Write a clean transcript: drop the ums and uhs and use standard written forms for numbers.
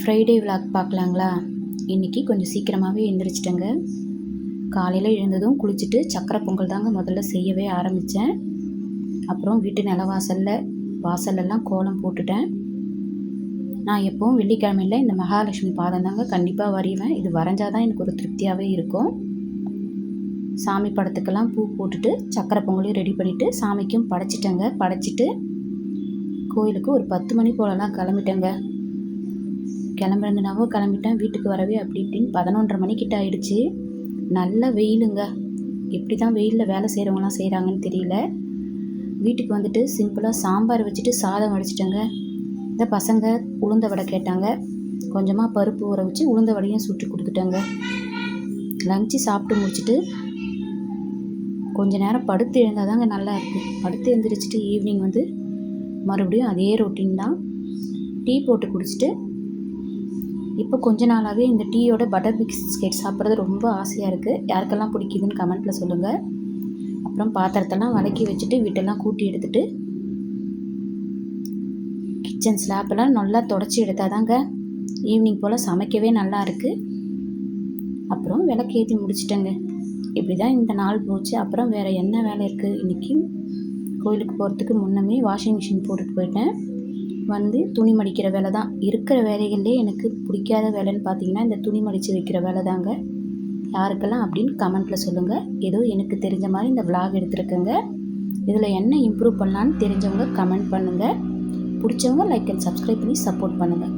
Friday vlog பார்க்கலாங்களா? இன்றைக்கி கொஞ்சம் சீக்கிரமாகவே எழுந்திரிச்சிட்டேங்க. காலையில் எழுந்ததும் குளிச்சுட்டு சக்கரை பொங்கல் தாங்க முதல்ல செய்யவே ஆரம்பித்தேன். அப்புறம் வீட்டு வாசல்லலாம் கோலம் போட்டுட்டேன். நான் எப்போவும் வெள்ளிக்கிழமையில் இந்த மகாலட்சுமி பாதம் தாங்க கண்டிப்பாக வரைவேன். இது வரைஞ்சாதான் எனக்கு ஒரு திருப்தியாகவே இருக்கும். சாமி படத்துக்கெல்லாம் பூ போட்டுட்டு சக்கரை பொங்கலையும் ரெடி பண்ணிவிட்டு சாமிக்கும் படைச்சிட்டேங்க. படைச்சிட்டு கோயிலுக்கு ஒரு 10 மணி போலலாம் கிளம்பிட்டேங்க. கிளம்பிட்டேன். வீட்டுக்கு வரவே அப்படி இப்படின்னு 11:30 மணிக்கிட்ட ஆயிடுச்சு. நல்ல வெயிலுங்க. எப்படி தான் வெயிலில் வேலை செய்கிறவங்களாம் செய்கிறாங்கன்னு தெரியல. வீட்டுக்கு வந்துட்டு சிம்பிளாக சாம்பார் வச்சுட்டு சாதம் வடிச்சிட்டேங்க. இந்த பசங்க உளுந்த வடை கேட்டாங்க. கொஞ்சமாக பருப்பு ஊற வச்சு உளுந்த வடையும் சுட்டு கொடுத்துட்டேங்க. லஞ்சு சாப்பிட்டு முடிச்சுட்டு கொஞ்ச நேரம் படுத்து எழுந்தால் தாங்க நல்லா இருக்குது. படுத்து எழுந்திரிச்சிட்டு ஈவினிங் மறுபடியும் அதே ரொட்டீன் தான். டீ போட்டு குடிச்சிட்டு இப்போ கொஞ்ச நாளாகவே இந்த டீயோட பட்டர் பிஸ்கெட் சாப்பிட்றது ரொம்ப ஆசையாக இருக்குது. யாருக்கெல்லாம் பிடிக்குதுன்னு கமெண்ட்டில் சொல்லுங்கள். அப்புறம் பாத்திரத்தெல்லாம் விளக்கி வச்சுட்டு வீட்டெல்லாம் கூட்டி எடுத்துகிட்டு கிச்சன் ஸ்லாப்பெல்லாம் நல்லா தொடச்சி எடுத்தால் தாங்க ஈவினிங் போல் சமைக்கவே நல்லா இருக்குது. அப்புறம் விளக்கேற்றி முடிச்சிட்டேங்க. இப்படி தான் இந்த நாள் போச்சு. அப்புறம் வேறு என்ன வேலை இருக்குது? இன்றைக்கி கோயிலுக்கு போகிறதுக்கு முன்னமே வாஷிங் மிஷின் போட்டுட்டு போயிட்டேன். துணி மடிக்கிற வேலை தான். இருக்கிற வேலைகள்லே எனக்கு பிடிக்காத வேலைன்னு பார்த்தீங்கன்னா இந்த துணி மடித்து வைக்கிற வேலை தாங்க. யாருக்கெல்லாம் அப்படின்னு கமெண்ட்டில் சொல்லுங்கள். ஏதோ எனக்கு தெரிஞ்ச மாதிரி இந்த விலாக் எடுத்துருக்கேங்க. இதில் என்ன இம்ப்ரூவ் பண்ணலான்னு தெரிஞ்சவங்க கமெண்ட் பண்ணுங்கள். பிடிச்சவங்க லைக் அண்ட் சப்ஸ்கிரைப் பண்ணி சப்போர்ட் பண்ணுங்கள்.